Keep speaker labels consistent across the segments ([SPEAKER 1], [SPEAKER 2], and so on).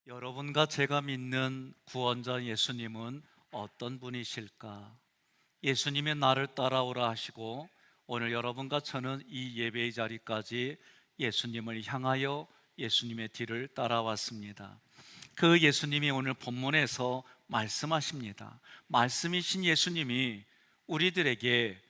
[SPEAKER 1] 여러분과 제가 믿는 구원자 예수님은 어떤 분이실까? 예수님의 나를 따라오라 하시고 오늘 여러분과 저는 이 예배의 자리까지 예수님을 향하여 예수님의 뒤를 따라왔습니다. 그 예수님이 오늘 본문에서 말씀하십니다. 말씀이신 예수님이 우리들에게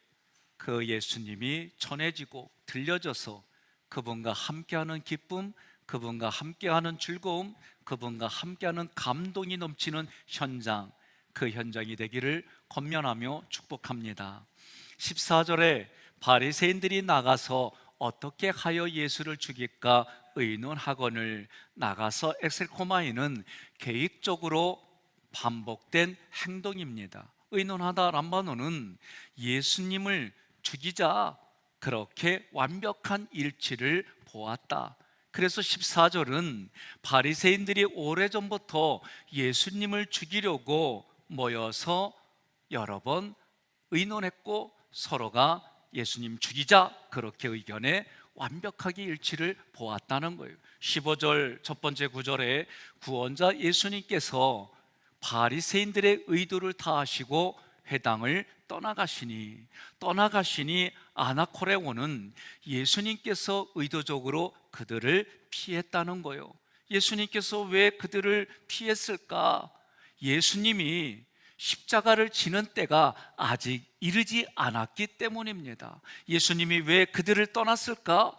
[SPEAKER 1] 그 예수님이 전해지고 들려져서 그분과 함께하는 기쁨, 그분과 함께하는 즐거움, 그분과 함께하는 감동이 넘치는 현장, 그 현장이 되기를 권면하며 축복합니다. 14절에 바리새인들이 나가서 어떻게 하여 예수를 죽일까 의논하거늘, 나가서 엑셀코마이는 계획적으로 반복된 행동입니다. 의논하다 람바노는 예수님을 죽이자, 그렇게 완벽한 일치를 보았다. 그래서 14절은 바리새인들이 오래전부터 예수님을 죽이려고 모여서 여러 번 의논했고 서로가 예수님 죽이자, 그렇게 의견에 완벽하게 일치를 보았다는 거예요. 15절 첫 번째 구절에 구원자 예수님께서 바리새인들의 의도를 다하시고 회당을 떠나가시니 아나코레오는 예수님께서 의도적으로 그들을 피했다는 거예요. 예수님께서 왜 그들을 피했을까? 예수님이 십자가를 지는 때가 아직 이르지 않았기 때문입니다. 예수님이 왜 그들을 떠났을까?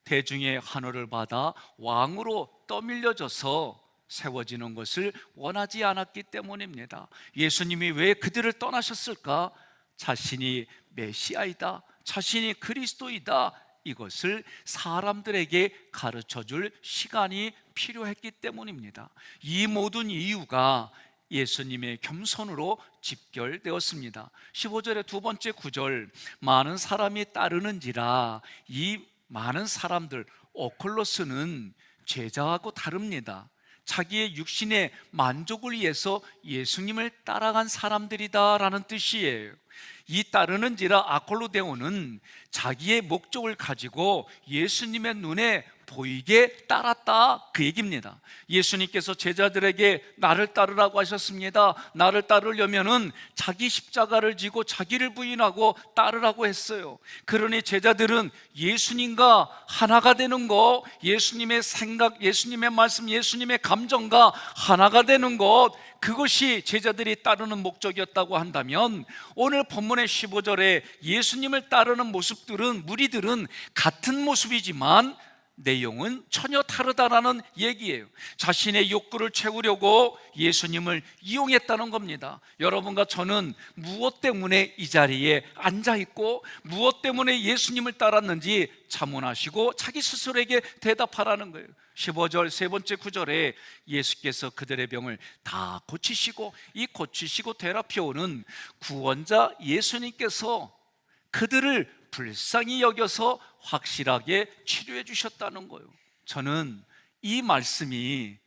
[SPEAKER 1] 대중의 환호를 받아 왕으로 떠밀려져서 세워지는 것을 원하지 않았기 때문입니다. 예수님이 왜 그들을 떠나셨을까? 자신이 메시아이다, 자신이 그리스도이다, 이것을 사람들에게 가르쳐 줄 시간이 필요했기 때문입니다. 이 모든 이유가 예수님의 겸손으로 집결되었습니다. 15절의 두 번째 구절, 많은 사람이 따르는지라. 이 많은 사람들, 오클로스는 제자하고 다릅니다. 자기의 육신의 만족을 위해서 예수님을 따라간 사람들이다라는 뜻이에요. 이 따르는지라 아콜로데오는 자기의 목적을 가지고 예수님의 눈에 보이게 따랐다, 그 얘기입니다. 예수님께서 제자들에게 나를 따르라고 하셨습니다. 나를 따르려면은 자기 십자가를 지고 자기를 부인하고 따르라고 했어요. 그러니 제자들은 예수님과 하나가 되는 것, 예수님의 생각, 예수님의 말씀, 예수님의 감정과 하나가 되는 것, 그것이 제자들이 따르는 목적이었다고 한다면 오늘 본문의 15절에 예수님을 따르는 모습들은, 무리들은 같은 모습이지만 내용은 전혀 다르다라는 얘기예요. 자신의 욕구를 채우려고 예수님을 이용했다는 겁니다. 여러분과 저는 무엇 때문에 이 자리에 앉아있고 무엇 때문에 예수님을 따랐는지 자문하시고 자기 스스로에게 대답하라는 거예요. 15절 세 번째 구절에 예수께서 그들의 병을 다 고치시고, 이 고치시고 테라피오는 구원자 예수님께서 그들을 불쌍히 여겨서 확실하게 치료해 주셨다는 거예요. 저는 이 말씀이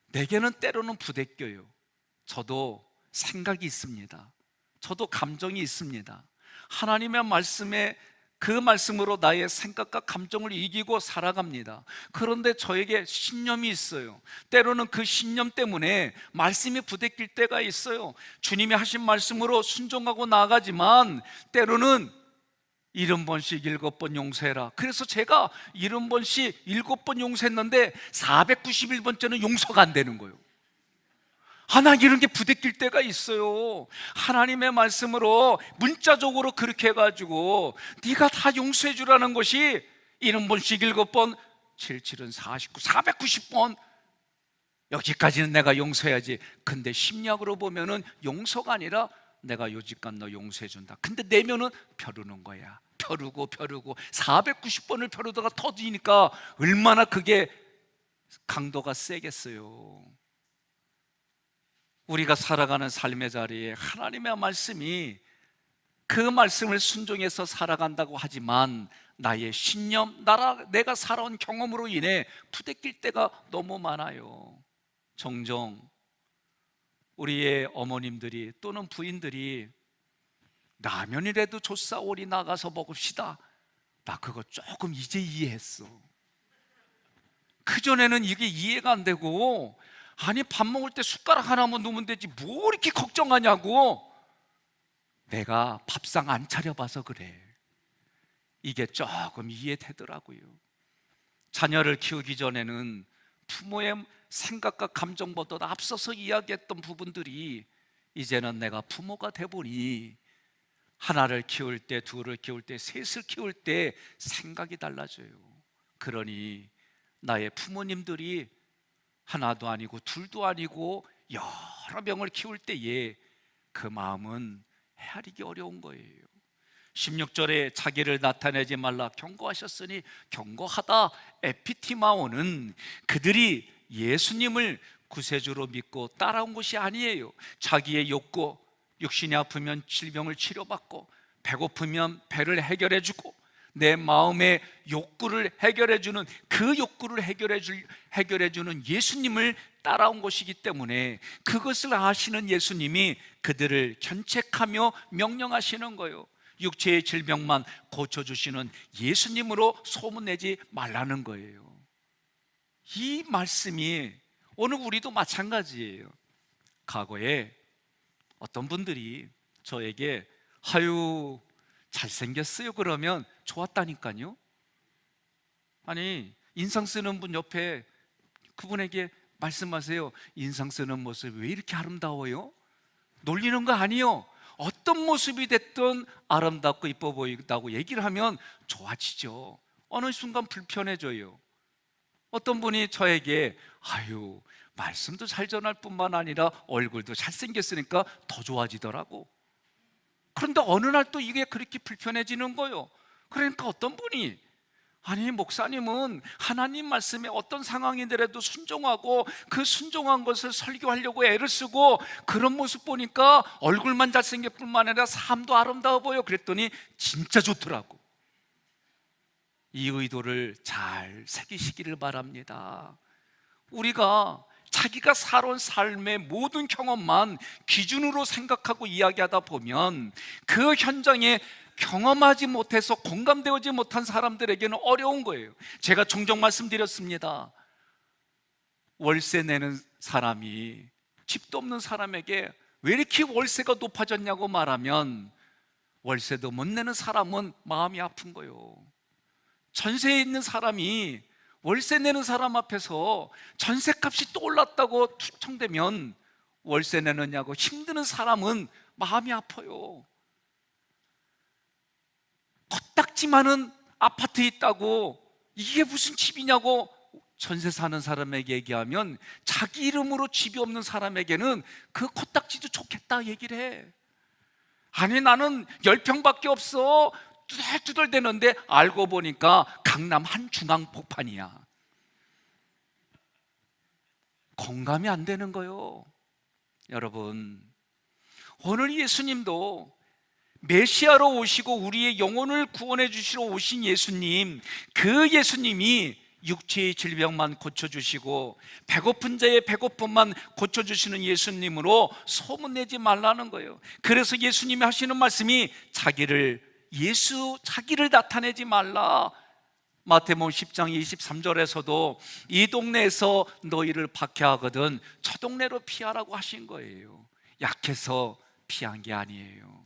[SPEAKER 1] 내게는 때로는 부대껴요. 저도 생각이 있습니다. 저도 감정이 있습니다. 하나님의 말씀에, 그 말씀으로 나의 생각과 감정을 이기고 살아갑니다. 그런데 저에게 신념이 있어요. 때로는 그 신념 때문에 말씀이 부대낄 때가 있어요. 주님이 하신 말씀으로 순종하고 나아가지만 때로는 70번씩 7번 용서해라. 그래서 제가 70번씩 7번 용서했는데 491번째는 용서가 안 되는 거예요. 하나님, 이런 게 부대낄 때가 있어요. 하나님의 말씀으로 문자적으로 그렇게 해가지고 네가 다 용서해 주라는 것이 70번씩 7번, 77은 49, 490번, 여기까지는 내가 용서해야지. 근데 심리학으로 보면은 용서가 아니라 내가 요지껏 너 용서해 준다. 근데 내면은 벼르는 거야. 벼르고 490번을 벼르다가 터지니까 얼마나 그게 강도가 세겠어요. 우리가 살아가는 삶의 자리에 하나님의 말씀이, 그 말씀을 순종해서 살아간다고 하지만 나의 신념, 내가 살아온 경험으로 인해 부대낄 때가 너무 많아요. 종종 우리의 어머님들이 또는 부인들이 라면이라도 줬사오리 나가서 먹읍시다. 나 그거 조금 이제 이해했어. 그전에는 이게 이해가 안 되고 아니 밥 먹을 때 숟가락 하나만 놓으면 되지 뭐 이렇게 걱정하냐고. 내가 밥상 안 차려봐서 그래. 이게 조금 이해되더라고요. 자녀를 키우기 전에는 부모의 생각과 감정보다 앞서서 이야기했던 부분들이 이제는 내가 부모가 돼보니 하나를 키울 때, 둘을 키울 때, 셋을 키울 때 생각이 달라져요. 그러니 나의 부모님들이 하나도 아니고 둘도 아니고 여러 명을 키울 때에 그 마음은 헤아리기 어려운 거예요. 16절에 자기를 나타내지 말라 경고하셨으니, 경고하다 에피티마오는 그들이 예수님을 구세주로 믿고 따라온 것이 아니에요. 자기의 욕구, 육신이 아프면 질병을 치료받고, 배고프면 배를 해결해주고, 내 마음의 욕구를 해결해주는, 그 욕구를 해결해주는 예수님을 따라온 것이기 때문에 그것을 아시는 예수님이 그들을 견책하며 명령하시는 거예요. 육체의 질병만 고쳐주시는 예수님으로 소문내지 말라는 거예요. 이 말씀이 오늘 우리도 마찬가지예요. 과거에 어떤 분들이 저에게 아유 잘생겼어요 그러면 좋았다니까요. 아니 인상 쓰는 분 옆에 그분에게 말씀하세요. 인상 쓰는 모습이 왜 이렇게 아름다워요? 놀리는 거 아니에요. 어떤 모습이 됐든 아름답고 이뻐 보인다고 얘기를 하면 좋아지죠. 어느 순간 불편해져요. 어떤 분이 저에게 아유 말씀도 잘 전할 뿐만 아니라 얼굴도 잘생겼으니까 더 좋아지더라고. 그런데 어느 날 또 이게 그렇게 불편해지는 거예요. 그러니까 어떤 분이 아니 목사님은 하나님 말씀에 어떤 상황이더라도 순종하고 그 순종한 것을 설교하려고 애를 쓰고 그런 모습 보니까 얼굴만 잘생길 뿐만 아니라 삶도 아름다워 보여. 그랬더니 진짜 좋더라고. 이 의도를 잘 새기시기를 바랍니다. 우리가 자기가 살아온 삶의 모든 경험만 기준으로 생각하고 이야기하다 보면 그 현장에 경험하지 못해서 공감되지 못한 사람들에게는 어려운 거예요. 제가 종종 말씀드렸습니다. 월세 내는 사람이 집도 없는 사람에게 왜 이렇게 월세가 높아졌냐고 말하면 월세도 못 내는 사람은 마음이 아픈 거예요. 전세에 있는 사람이 월세 내는 사람 앞에서 전세값이 또 올랐다고 투청되면 월세 내느냐고 힘드는 사람은 마음이 아파요. 코딱지만은 아파트에 있다고 이게 무슨 집이냐고 전세 사는 사람에게 얘기하면 자기 이름으로 집이 없는 사람에게는 그 코딱지도 좋겠다 얘기를 해. 아니 나는 10평밖에 없어 투덜투덜 대는데 알고 보니까 강남 한 중앙 복판이야. 공감이 안 되는 거요. 여러분 오늘 예수님도 메시아로 오시고 우리의 영혼을 구원해 주시러 오신 예수님, 그 예수님이 육체의 질병만 고쳐주시고 배고픈 자의 배고픔만 고쳐주시는 예수님으로 소문내지 말라는 거예요. 그래서 예수님이 하시는 말씀이 자기를 나타내지 말라. 마태복음 10장 23절에서도 이 동네에서 너희를 박해하거든 저 동네로 피하라고 하신 거예요. 약해서 피한 게 아니에요.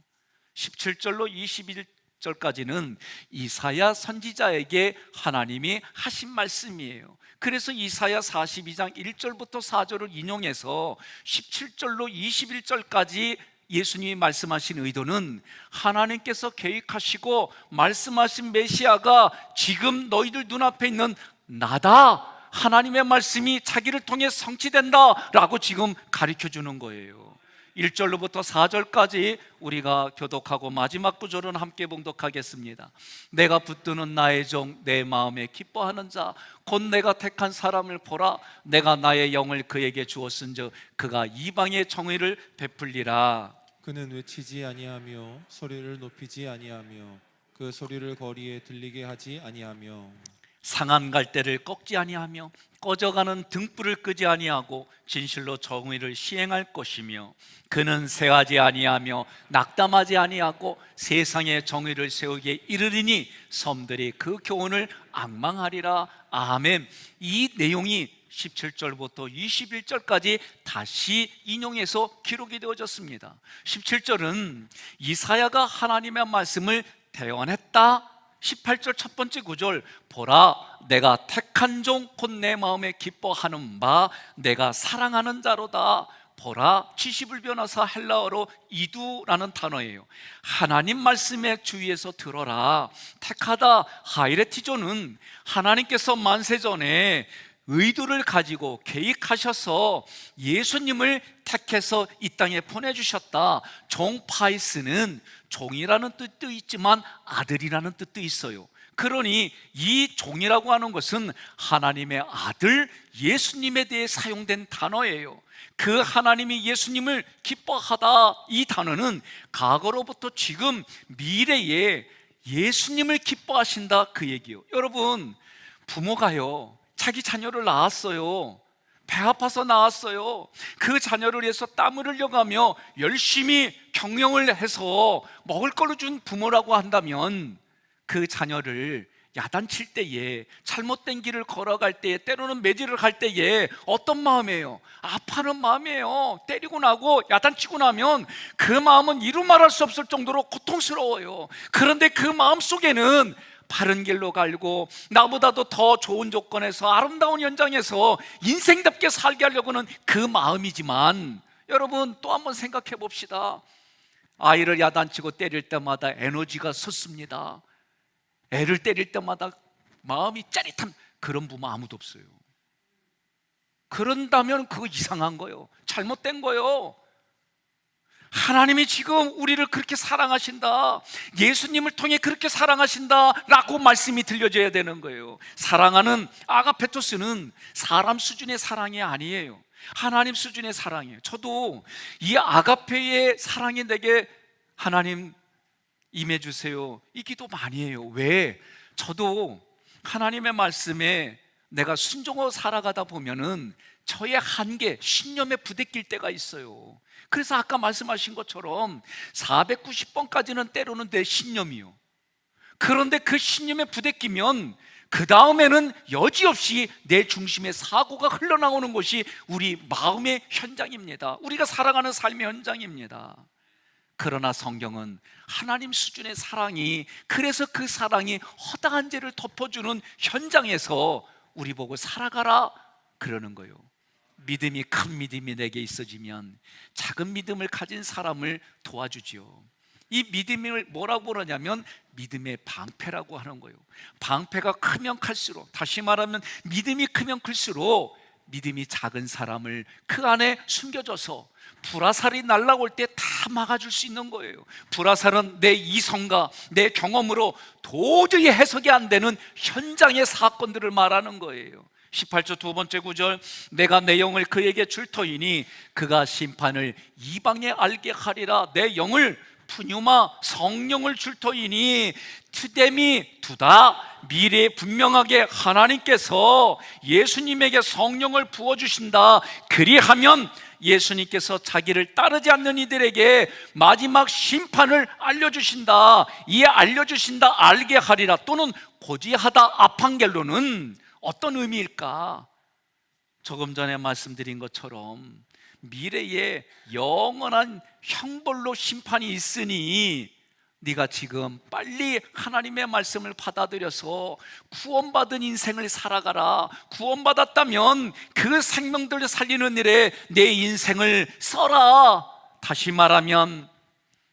[SPEAKER 1] 17절로 21절까지는 이사야 선지자에게 하나님이 하신 말씀이에요. 그래서 이사야 42장 1절부터 4절을 인용해서 17절로 21절까지 예수님이 말씀하신 의도는 하나님께서 계획하시고 말씀하신 메시아가 지금 너희들 눈앞에 있는 나다, 하나님의 말씀이 자기를 통해 성취된다 라고 지금 가르쳐 주는 거예요. 1절로부터 4절까지 우리가 교독하고 마지막 구절은 함께 봉독하겠습니다. 내가 붙드는 나의 종 내 마음에 기뻐하는 자 곧 내가 택한 사람을 보라. 내가 나의 영을 그에게 주었은즉 그가 이방의 정의를 베풀리라.
[SPEAKER 2] 그는 외치지 아니하며 소리를 높이지 아니하며 그 소리를 거리에 들리게 하지 아니하며
[SPEAKER 1] 상한 갈대를 꺾지 아니하며 꺼져가는 등불을 끄지 아니하고 진실로 정의를 시행할 것이며 그는 세하지 아니하며 낙담하지 아니하고 세상에 정의를 세우기에 이르리니 섬들이 그 교훈을 앙망하리라. 아멘. 이 내용이 17절부터 21절까지 다시 인용해서 기록이 되어졌습니다. 17절은 이사야가 하나님의 말씀을 대언했다. 18절 첫 번째 구절, 보라 내가 택한 종 곧 내 마음에 기뻐하는 바 내가 사랑하는 자로다. 보라, 지시불 변호사 헬라어로 이두라는 단어예요. 하나님 말씀에 주의해서 들어라. 택하다 하이레티조는 하나님께서 만세전에 의도를 가지고 계획하셔서 예수님을 택해서 이 땅에 보내주셨다. 종 파이스는 종이라는 뜻도 있지만 아들이라는 뜻도 있어요. 그러니 이 종이라고 하는 것은 하나님의 아들 예수님에 대해 사용된 단어예요. 그 하나님이 예수님을 기뻐하다, 이 단어는 과거로부터 지금 미래에 예수님을 기뻐하신다 그 얘기예요. 여러분, 부모가요 자기 자녀를 낳았어요. 배 아파서 낳았어요. 그 자녀를 위해서 땀을 흘려가며 열심히 경영을 해서 먹을 걸로 준 부모라고 한다면 그 자녀를 야단칠 때에, 잘못된 길을 걸어갈 때에, 때로는 매질을 갈 때에 어떤 마음이에요? 아파하는 마음이에요. 때리고 나고 야단치고 나면 그 마음은 이루 말할 수 없을 정도로 고통스러워요. 그런데 그 마음 속에는 바른 길로 갈고 나보다도 더 좋은 조건에서 아름다운 현장에서 인생답게 살게 하려고는 그 마음이지만, 여러분 또 한번 생각해 봅시다. 아이를 야단치고 때릴 때마다 에너지가 솟습니다. 애를 때릴 때마다 마음이 짜릿한 그런 부모 아무도 없어요. 그런다면 그거 이상한 거예요. 잘못된 거예요. 하나님이 지금 우리를 그렇게 사랑하신다, 예수님을 통해 그렇게 사랑하신다 라고 말씀이 들려져야 되는 거예요. 사랑하는 아가페토스는 사람 수준의 사랑이 아니에요. 하나님 수준의 사랑이에요. 저도 이 아가페의 사랑이 내게 하나님 임해주세요, 이 기도 많이 해요. 왜? 저도 하나님의 말씀에 내가 순종하고 살아가다 보면은 저의 한계, 신념에 부대낄 때가 있어요. 그래서 아까 말씀하신 것처럼 490번까지는 때로는 내 신념이요. 그런데 그 신념에 부대끼면 그 다음에는 여지없이 내 중심의 사고가 흘러나오는 것이 우리 마음의 현장입니다. 우리가 살아가는 삶의 현장입니다. 그러나 성경은 하나님 수준의 사랑이, 그래서 그 사랑이 허다한 죄를 덮어주는 현장에서 우리 보고 살아가라 그러는 거예요. 믿음이, 큰 믿음이 내게 있어지면 작은 믿음을 가진 사람을 도와주지요. 이 믿음을 뭐라고 그러냐면 믿음의 방패라고 하는 거예요. 방패가 크면 클수록, 다시 말하면 믿음이 크면 클수록 믿음이 작은 사람을 그 안에 숨겨줘서 불화살이 날아올 때 다 막아줄 수 있는 거예요. 불화살은 내 이성과 내 경험으로 도저히 해석이 안 되는 현장의 사건들을 말하는 거예요. 18절 두 번째 구절, 내가 내 영을 그에게 줄 터이니 그가 심판을 이방에 알게 하리라. 내 영을, 푸뉴마 성령을 줄 터이니, 투뎀이 두다, 미래에 분명하게 하나님께서 예수님에게 성령을 부어주신다. 그리하면 예수님께서 자기를 따르지 않는 이들에게 마지막 심판을 알려주신다. 이 알려주신다, 알게 하리라 또는 고지하다, 아판겔로는 어떤 의미일까? 조금 전에 말씀드린 것처럼 미래에 영원한 형벌로 심판이 있으니 네가 지금 빨리 하나님의 말씀을 받아들여서 구원받은 인생을 살아가라. 구원받았다면 그 생명들을 살리는 일에 내 인생을 써라. 다시 말하면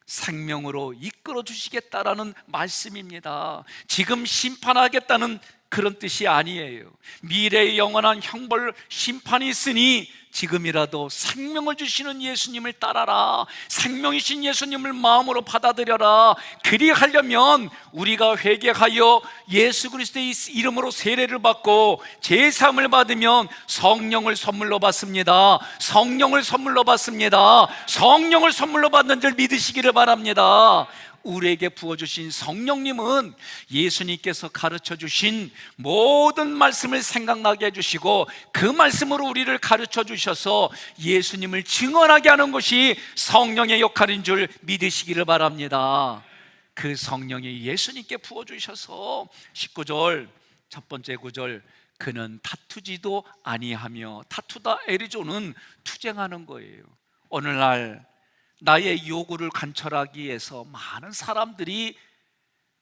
[SPEAKER 1] 생명으로 이끌어 주시겠다라는 말씀입니다. 지금 심판하겠다는 그런 뜻이 아니에요. 미래의 영원한 형벌 심판이 있으니 지금이라도 생명을 주시는 예수님을 따라라. 생명이신 예수님을 마음으로 받아들여라. 그리하려면 우리가 회개하여 예수 그리스도의 이름으로 세례를 받고 제사함을 받으면 성령을 선물로 받습니다. 성령을 선물로 받습니다. 성령을 선물로 받는 줄 믿으시기를 바랍니다. 우리에게 부어주신 성령님은 예수님께서 가르쳐 주신 모든 말씀을 생각나게 해주시고 그 말씀으로 우리를 가르쳐 주셔서 예수님을 증언하게 하는 것이 성령의 역할인 줄 믿으시기를 바랍니다. 그 성령이 예수님께 부어주셔서 19절 첫 번째 구절, 그는 다투지도 아니하며, 다투다 에리조는 투쟁하는 거예요. 오늘날 나의 요구를 관철하기 위해서 많은 사람들이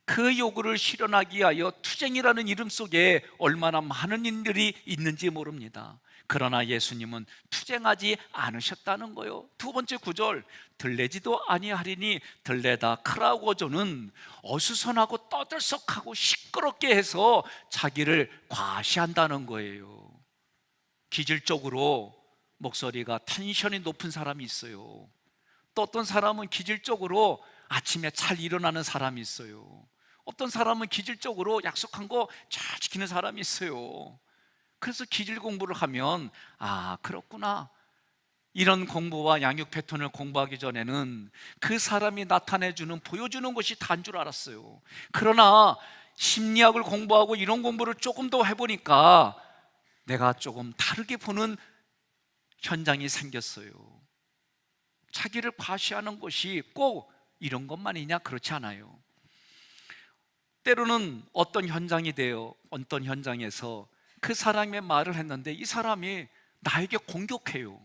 [SPEAKER 1] 그 요구를 실현하기 위하여 투쟁이라는 이름 속에 얼마나 많은 일들이 있는지 모릅니다. 그러나 예수님은 투쟁하지 않으셨다는 거예요. 두 번째 구절, 들레지도 아니하리니, 들레다 크라고저는 어수선하고 떠들썩하고 시끄럽게 해서 자기를 과시한다는 거예요. 기질적으로 목소리가 텐션이 높은 사람이 있어요. 또 어떤 사람은 기질적으로 아침에 잘 일어나는 사람이 있어요. 어떤 사람은 기질적으로 약속한 거 잘 지키는 사람이 있어요. 그래서 기질 공부를 하면, 아, 그렇구나, 이런 공부와 양육 패턴을 공부하기 전에는 그 사람이 나타내주는, 보여주는 것이 다인 줄 알았어요. 그러나 심리학을 공부하고 이런 공부를 조금 더 해보니까 내가 조금 다르게 보는 현장이 생겼어요. 자기를 과시하는 것이 꼭 이런 것만이냐? 그렇지 않아요. 때로는 어떤 현장이 되어 어떤 현장에서 그 사람의 말을 했는데 이 사람이 나에게 공격해요.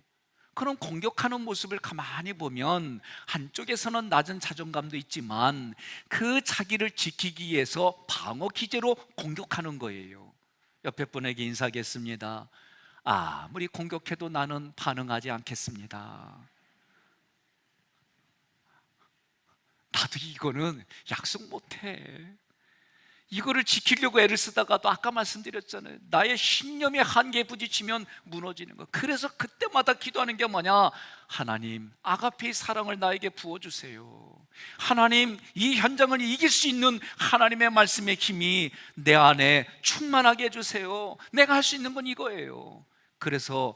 [SPEAKER 1] 그런 공격하는 모습을 가만히 보면 한쪽에서는 낮은 자존감도 있지만 그 자기를 지키기 위해서 방어 기제로 공격하는 거예요. 옆에 분에게 인사하겠습니다. 아무리 공격해도 나는 반응하지 않겠습니다. 나도 이거는 약속 못해. 이거를 지키려고 애를 쓰다가도 아까 말씀드렸잖아요. 나의 신념의 한계에 부딪히면 무너지는 거. 그래서 그때마다 기도하는 게 뭐냐? 하나님, 아가페의 사랑을 나에게 부어주세요. 하나님, 이 현장을 이길 수 있는 하나님의 말씀의 힘이 내 안에 충만하게 해주세요. 내가 할 수 있는 건 이거예요. 그래서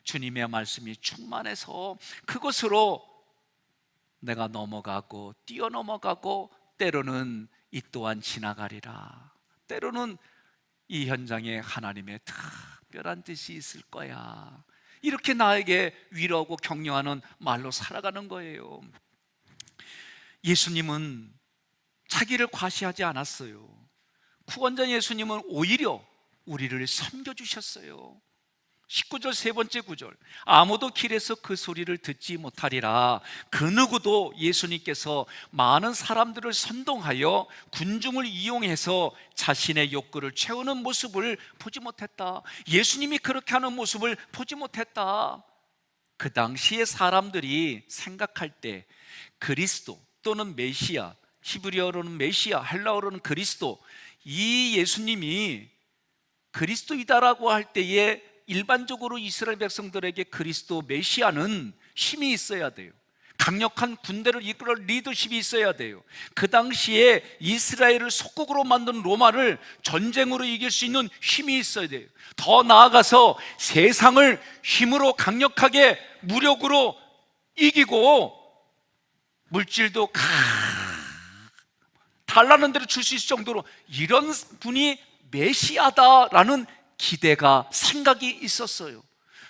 [SPEAKER 1] 주님의 말씀이 충만해서 그것으로 내가 넘어가고 뛰어넘어가고, 때로는 이 또한 지나가리라. 때로는 이 현장에 하나님의 특별한 뜻이 있을 거야. 이렇게 나에게 위로하고 격려하는 말로 살아가는 거예요. 예수님은 자기를 과시하지 않았어요. 구원자 예수님은 오히려 우리를 섬겨주셨어요. 19절 세 번째 구절, 아무도 길에서 그 소리를 듣지 못하리라. 그 누구도 예수님께서 많은 사람들을 선동하여 군중을 이용해서 자신의 욕구를 채우는 모습을 보지 못했다. 예수님이 그렇게 하는 모습을 보지 못했다. 그 당시에 사람들이 생각할 때 그리스도 또는 메시아, 히브리어로는 메시아, 헬라어로는 그리스도, 이 예수님이 그리스도이다라고 할 때에 일반적으로 이스라엘 백성들에게 그리스도 메시아는 힘이 있어야 돼요. 강력한 군대를 이끌어 리더십이 있어야 돼요. 그 당시에 이스라엘을 속국으로 만든 로마를 전쟁으로 이길 수 있는 힘이 있어야 돼요. 더 나아가서 세상을 힘으로 강력하게 무력으로 이기고 물질도 달라는 대로 줄 수 있을 정도로 이런 분이 메시아다라는 기대가, 생각이 있었어요.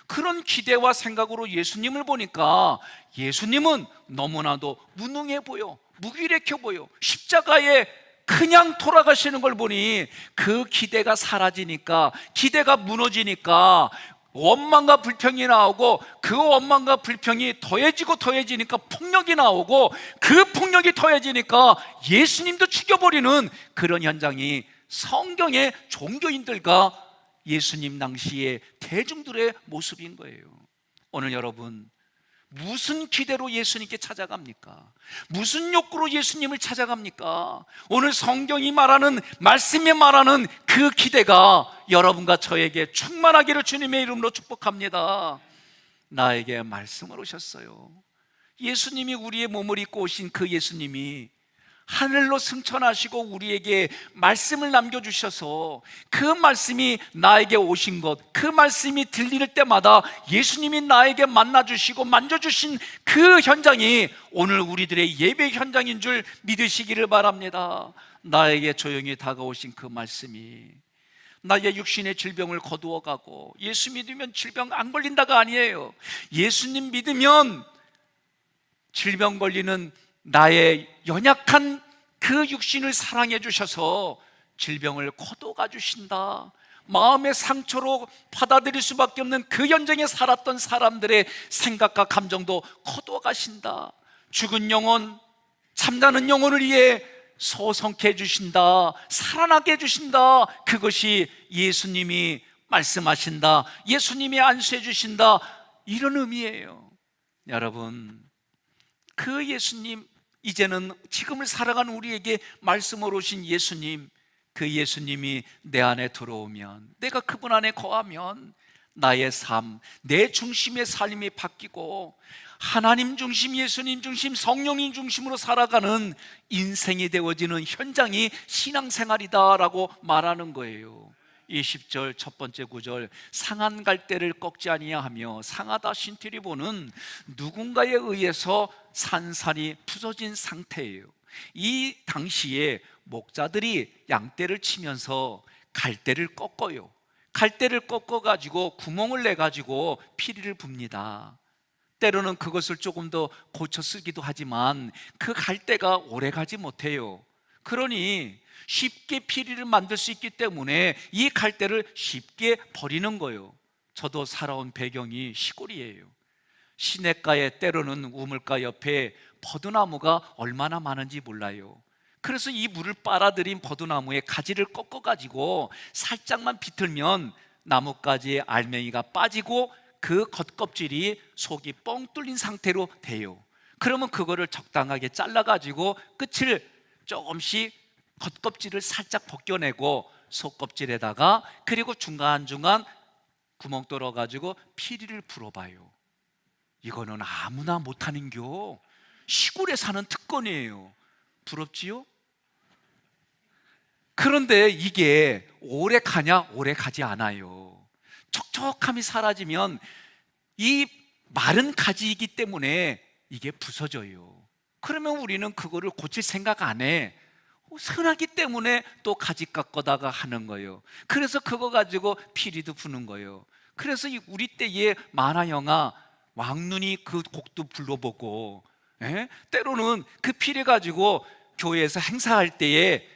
[SPEAKER 1] 그런 기대와 생각으로 예수님을 보니까 예수님은 너무나도 무능해 보여, 무기력해 보여. 십자가에 그냥 돌아가시는 걸 보니 그 기대가 사라지니까, 기대가 무너지니까 원망과 불평이 나오고, 그 원망과 불평이 더해지니까 폭력이 나오고, 그 폭력이 더해지니까 예수님도 죽여버리는 그런 현장이 성경의 종교인들과 예수님 당시의 대중들의 모습인 거예요. 오늘 여러분, 무슨 기대로 예수님께 찾아갑니까? 무슨 욕구로 예수님을 찾아갑니까? 오늘 성경이 말하는, 말씀이 말하는 그 기대가 여러분과 저에게 충만하기를 주님의 이름으로 축복합니다. 나에게 말씀을 오셨어요. 예수님이 우리의 몸을 입고 오신 그 예수님이 하늘로 승천하시고 우리에게 말씀을 남겨주셔서 그 말씀이 나에게 오신 것, 그 말씀이 들릴 때마다 예수님이 나에게 만나주시고 만져주신 그 현장이 오늘 우리들의 예배 현장인 줄 믿으시기를 바랍니다. 나에게 조용히 다가오신 그 말씀이 나의 육신의 질병을 거두어가고, 예수 믿으면 질병 안 걸린다가 아니에요. 예수님 믿으면 질병 걸리는 나의 연약한 그 육신을 사랑해 주셔서 질병을 거둬가 주신다. 마음의 상처로 받아들일 수밖에 없는 그 현장에 살았던 사람들의 생각과 감정도 거둬가신다. 죽은 영혼, 잠자는 영혼을 위해 소성케 해주신다, 살아나게 해주신다. 그것이 예수님이 말씀하신다, 예수님이 안수해 주신다, 이런 의미예요. 여러분, 그 예수님, 이제는 지금을 살아가는 우리에게 말씀으로 오신 예수님, 그 예수님이 내 안에 들어오면, 내가 그분 안에 거하면 나의 삶, 내 중심의 삶이 바뀌고 하나님 중심, 예수님 중심, 성령님 중심으로 살아가는 인생이 되어지는 현장이 신앙생활이다라고 말하는 거예요. 20절 첫 번째 구절, 상한 갈대를 꺾지 아니하며 상하다 신티리보는 누군가에 의해서 산산이 부서진 상태예요. 이 당시에 목자들이 양떼를 치면서 갈대를 꺾어요. 갈대를 꺾어가지고 구멍을 내가지고 피리를 붑니다. 때로는 그것을 조금 더 고쳐 쓰기도 하지만 그 갈대가 오래 가지 못해요. 그러니 쉽게 피리를 만들 수 있기 때문에 이 갈대를 쉽게 버리는 거예요. 저도 살아온 배경이 시골이에요. 시냇가에, 때로는 우물가 옆에 버드나무가 얼마나 많은지 몰라요. 그래서 이 물을 빨아들인 버드나무의 가지를 꺾어가지고 살짝만 비틀면 나뭇가지의 알맹이가 빠지고 그 겉껍질이 속이 뻥 뚫린 상태로 돼요. 그러면 그거를 적당하게 잘라가지고 끝을 조금씩 겉껍질을 살짝 벗겨내고 속껍질에다가, 그리고 중간중간 구멍 뚫어가지고 피리를 불어봐요. 이거는 아무나 못하는겨. 시골에 사는 특권이에요. 부럽지요? 그런데 이게 오래 가냐? 오래 가지 않아요. 촉촉함이 사라지면 이 마른 가지이기 때문에 이게 부서져요. 그러면 우리는 그거를 고칠 생각 안 해. 선하기 때문에 또 가지 깎아다가 하는 거예요. 그래서 그거 가지고 피리도 부는 거예요. 그래서 우리 때의 만화 영화 왕눈이 그 곡도 불러보고, 때로는 그 피리 가지고 교회에서 행사할 때에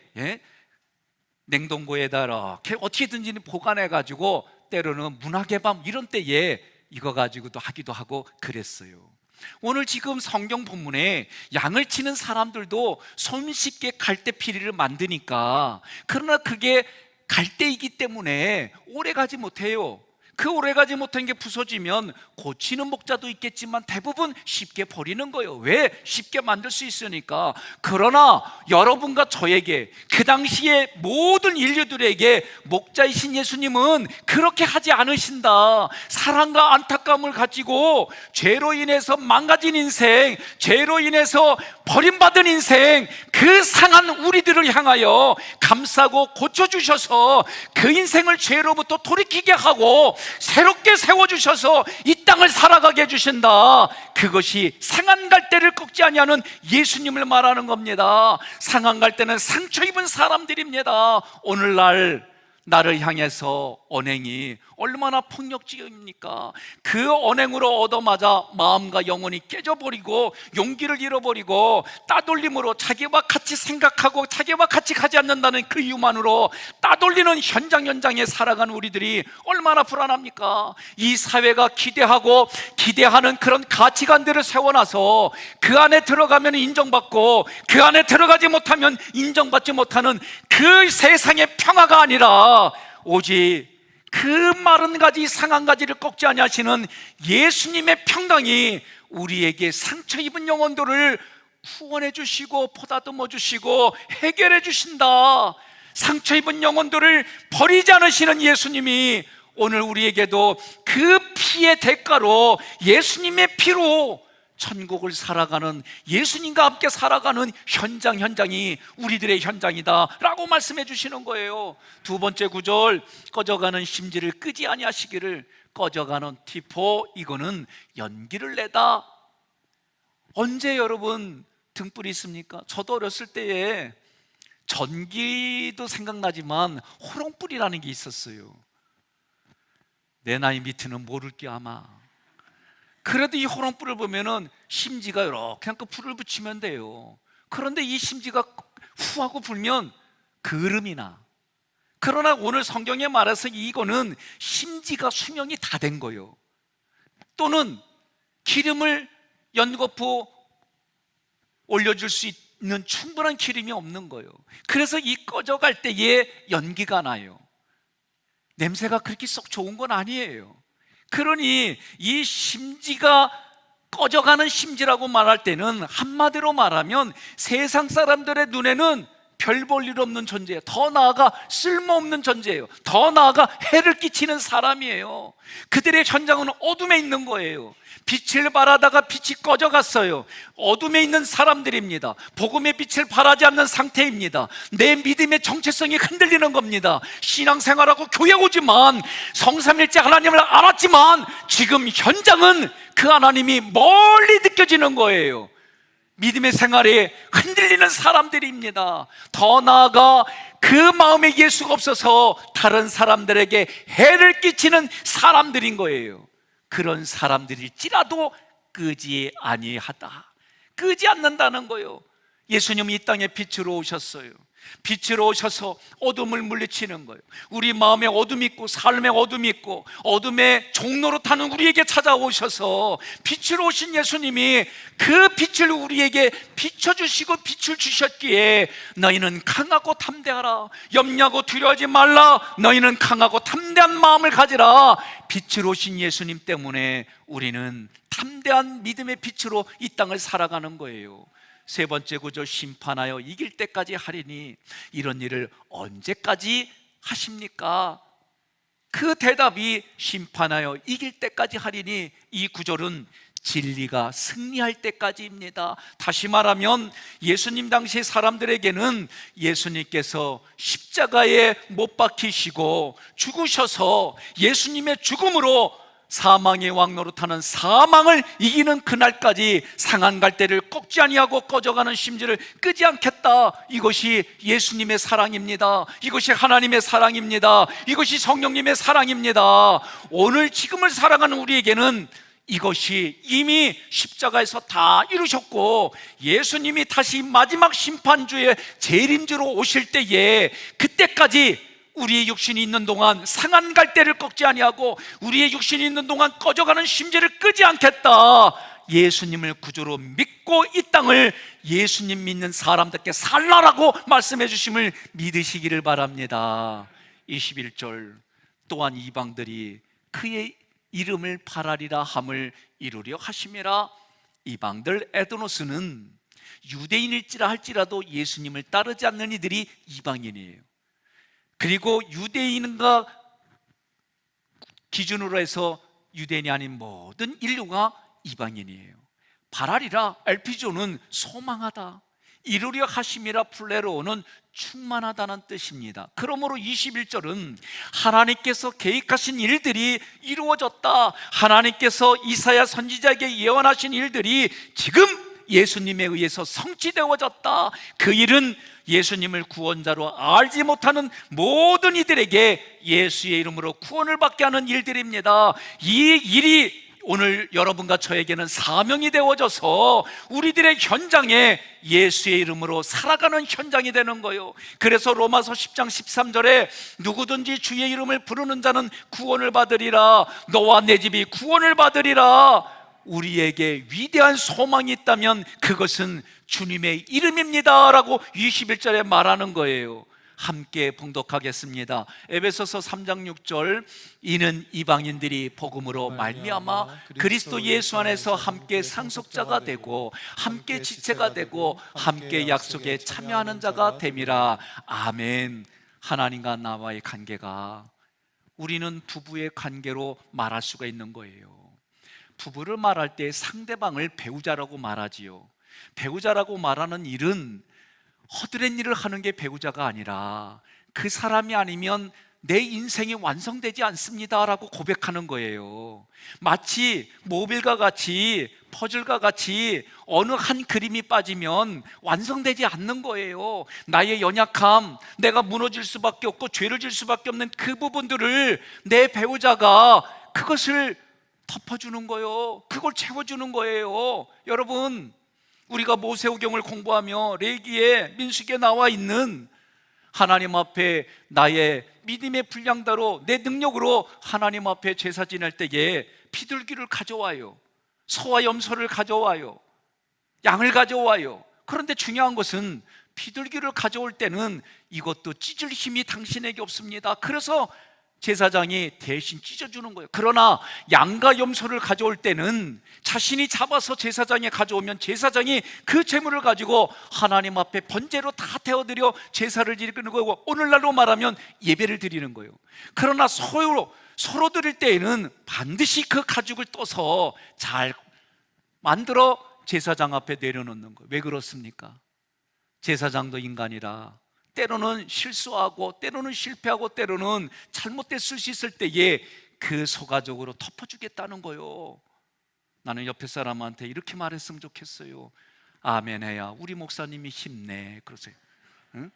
[SPEAKER 1] 냉동고에다 이렇게 어떻게든지 보관해가지고, 때로는 문학의 밤 이런 때에 이거 가지고도 하기도 하고 그랬어요. 오늘 지금 성경 본문에 양을 치는 사람들도 손쉽게 갈대 피리를 만드니까, 그러나 그게 갈대이기 때문에 오래 가지 못해요. 그 오래 가지 못한 게 부서지면 고치는 목자도 있겠지만 대부분 쉽게 버리는 거예요. 왜? 쉽게 만들 수 있으니까. 그러나 여러분과 저에게, 그 당시에 모든 인류들에게 목자이신 예수님은 그렇게 하지 않으신다. 사랑과 안타까움을 가지고 죄로 인해서 망가진 인생, 죄로 인해서 버림받은 인생, 그 상한 우리들을 향하여 감싸고 고쳐주셔서 그 인생을 죄로부터 돌이키게 하고 새롭게 세워주셔서 이 땅을 살아가게 해주신다. 그것이 상한 갈대를 꺾지 아니하는 예수님을 말하는 겁니다. 상한 갈대는 상처 입은 사람들입니다. 오늘날 나를 향해서 언행이 얼마나 폭력적입니까? 그 언행으로 얻어맞아 마음과 영혼이 깨져버리고 용기를 잃어버리고 따돌림으로 자기와 같이 생각하고 자기와 같이 가지 않는다는 그 이유만으로 따돌리는 현장에 살아가는 우리들이 얼마나 불안합니까? 이 사회가 기대하는 그런 가치관들을 세워놔서 그 안에 들어가면 인정받고 그 안에 들어가지 못하면 인정받지 못하는 그 세상의 평화가 아니라 오직 그 마른 가지, 상한 가지를 꺾지 아니하시는 예수님의 평강이 우리에게 상처 입은 영혼들을 후원해 주시고 보다듬어 주시고 해결해 주신다. 상처 입은 영혼들을 버리지 않으시는 예수님이 오늘 우리에게도 그 피의 대가로, 예수님의 피로 천국을 살아가는, 예수님과 함께 살아가는 현장이 우리들의 현장이다 라고 말씀해 주시는 거예요. 두 번째 구절, 꺼져가는 심지를 끄지 아니하시기를. 꺼져가는 티포, 이거는 연기를 내다. 언제 여러분 등불이 있습니까? 저도 어렸을 때에 전기도 생각나지만 호롱불이라는 게 있었어요. 내 나이 밑에는 모를게 아마. 그래도 이 호롱불을 보면은 심지가 이렇게 그 불을 붙이면 돼요. 그런데 이 심지가 후하고 불면 그름이 나. 그러나 오늘 성경에 말해서 이거는 심지가 수명이 다 된 거예요. 또는 기름을 연거푸 올려줄 수 있는 충분한 기름이 없는 거예요. 그래서 이 꺼져갈 때에 연기가 나요. 냄새가 그렇게 썩 좋은 건 아니에요. 그러니 이 심지가 꺼져가는 심지라고 말할 때는 한마디로 말하면 세상 사람들의 눈에는 별 볼 일 없는 존재예요. 더 나아가 쓸모없는 존재예요. 더 나아가 해를 끼치는 사람이에요. 그들의 현장은 어둠에 있는 거예요. 빛을 발하다가 빛이 꺼져갔어요. 어둠에 있는 사람들입니다. 복음의 빛을 발하지 않는 상태입니다. 내 믿음의 정체성이 흔들리는 겁니다. 신앙생활하고 교회 오지만 성삼일째 하나님을 알았지만 지금 현장은 그 하나님이 멀리 느껴지는 거예요. 믿음의 생활에 흔들리는 사람들입니다. 더 나아가 그 마음에 예수가 없어서 다른 사람들에게 해를 끼치는 사람들인 거예요. 그런 사람들일지라도 끄지 아니하다. 끄지 않는다는 거예요. 예수님이 이 땅에 빛으로 오셨어요. 빛으로 오셔서 어둠을 물리치는 거예요. 우리 마음에 어둠이 있고 삶에 어둠이 있고 어둠의 종로로 타는 우리에게 찾아오셔서 빛으로 오신 예수님이 그 빛을 우리에게 비춰주시고 빛을 주셨기에 너희는 강하고 담대하라. 염려하고 두려워하지 말라. 너희는 강하고 담대한 마음을 가지라. 빛으로 오신 예수님 때문에 우리는 담대한 믿음의 빛으로 이 땅을 살아가는 거예요. 세 번째 구절, 심판하여 이길 때까지 하리니 이런 일을 언제까지 하십니까? 그 대답이 심판하여 이길 때까지 하리니 이 구절은 진리가 승리할 때까지입니다. 다시 말하면 예수님 당시 사람들에게는 예수님께서 십자가에 못 박히시고 죽으셔서 예수님의 죽음으로 사망의 왕노릇하는 사망을 이기는 그날까지 상한 갈대를 꺾지 아니하고 꺼져가는 심지를 끄지 않겠다. 이것이 예수님의 사랑입니다. 이것이 하나님의 사랑입니다. 이것이 성령님의 사랑입니다. 오늘 지금을 살아가는 우리에게는 이것이 이미 십자가에서 다 이루셨고 예수님이 다시 마지막 심판주의 재림주로 오실 때에 그때까지 우리의 육신이 있는 동안 상한 갈대를 꺾지 아니하고 우리의 육신이 있는 동안 꺼져가는 심지를 끄지 않겠다. 예수님을 구주로 믿고 이 땅을 예수님 믿는 사람들께 살라라고 말씀해 주심을 믿으시기를 바랍니다. 21절, 또한 이방들이 그의 이름을 바라리라 함을 이루려 하심이라. 이방들, 에도노스는 유대인일지라 할지라도 예수님을 따르지 않는 이들이 이방인이에요. 그리고 유대인과 기준으로 해서 유대인이 아닌 모든 인류가 이방인이에요. 바라리라, 엘피조는 소망하다, 이루려 하심이라 플레로는 충만하다는 뜻입니다. 그러므로 21절은 하나님께서 계획하신 일들이 이루어졌다. 하나님께서 이사야 선지자에게 예언하신 일들이 지금 예수님에 의해서 성취되어졌다. 그 일은 예수님을 구원자로 알지 못하는 모든 이들에게 예수의 이름으로 구원을 받게 하는 일들입니다. 이 일이 오늘 여러분과 저에게는 사명이 되어져서 우리들의 현장에 예수의 이름으로 살아가는 현장이 되는 거예요. 그래서 로마서 10장 13절에 누구든지 주의 이름을 부르는 자는 구원을 받으리라. 너와 내 집이 구원을 받으리라. 우리에게 위대한 소망이 있다면 그것은 주님의 이름입니다 라고 21절에 말하는 거예요. 함께 봉독하겠습니다. 에베소서 3장 6절, 이는 이방인들이 복음으로 말미암아 그리스도 예수 안에서 함께 상속자가 되고 함께 지체가 되고 함께 약속에 참여하는 자가 됨이라. 아멘. 하나님과 나와의 관계가 우리는 부부의 관계로 말할 수가 있는 거예요. 부부를 말할 때 상대방을 배우자라고 말하지요. 배우자라고 말하는 일은 허드렛 일을 하는 게 배우자가 아니라 그 사람이 아니면 내 인생이 완성되지 않습니다 라고 고백하는 거예요. 마치 모빌과 같이, 퍼즐과 같이 어느 한 그림이 빠지면 완성되지 않는 거예요. 나의 연약함, 내가 무너질 수밖에 없고 죄를 질 수밖에 없는 그 부분들을 내 배우자가 그것을 덮어주는 거예요. 그걸 채워주는 거예요. 여러분, 우리가 모세오경을 공부하며 레위기에 민수기에 나와 있는 하나님 앞에 나의 믿음의 분량대로 내 능력으로 하나님 앞에 제사 지낼 때에 비둘기를 가져와요. 소와 염소를 가져와요. 양을 가져와요. 그런데 중요한 것은 비둘기를 가져올 때는 이것도 찢을 힘이 당신에게 없습니다. 그래서 제사장이 대신 찢어주는 거예요. 그러나 양과 염소를 가져올 때는 자신이 잡아서 제사장에 가져오면 제사장이 그 재물을 가지고 하나님 앞에 번제로 다 태워드려 제사를 드리는 거고, 오늘날로 말하면 예배를 드리는 거예요. 그러나 서로 드릴 때에는 반드시 그 가죽을 떠서 잘 만들어 제사장 앞에 내려놓는 거예요. 왜 그렇습니까? 제사장도 인간이라 때로는 실수하고 때로는 실패하고 때로는 잘못됐을 수 있을 때에 그 소가죽으로 덮어주겠다는 거예요. 나는 옆에 사람한테 이렇게 말했으면 좋겠어요. 아멘 해야 우리 목사님이 힘내 그러세요. 응?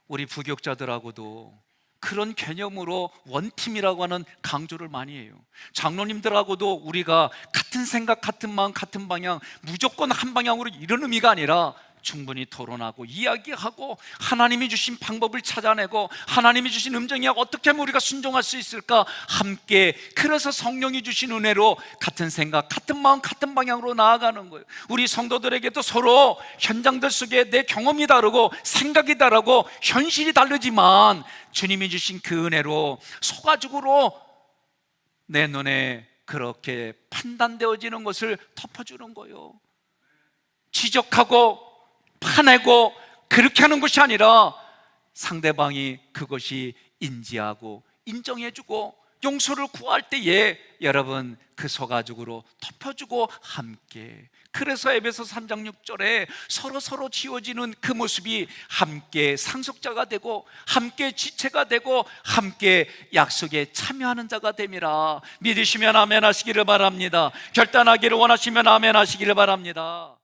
[SPEAKER 1] 우리 부교육자들하고도 그런 개념으로 원팀이라고 하는 강조를 많이 해요. 장로님들하고도 우리가 같은 생각, 같은 마음, 같은 방향, 무조건 한 방향으로 이런 의미가 아니라 충분히 토론하고 이야기하고 하나님이 주신 방법을 찾아내고 하나님이 주신 음정에 어떻게 하면 우리가 순종할 수 있을까 함께, 그래서 성령이 주신 은혜로 같은 생각, 같은 마음, 같은 방향으로 나아가는 거예요. 우리 성도들에게도 서로 현장들 속에 내 경험이 다르고 생각이 다르고 현실이 다르지만 주님이 주신 그 은혜로 소가죽으로 내 눈에 그렇게 판단되어지는 것을 덮어주는 거예요. 지적하고 파내고 그렇게 하는 것이 아니라 상대방이 그것이 인지하고 인정해주고 용서를 구할 때에 여러분 그 소가죽으로 덮어주고 함께, 그래서 에베소 3장 6절에 서로 지어지는 그 모습이 함께 상속자가 되고 함께 지체가 되고 함께 약속에 참여하는 자가 됨이라. 믿으시면 아멘 하시기를 바랍니다. 결단하기를 원하시면 아멘 하시기를 바랍니다.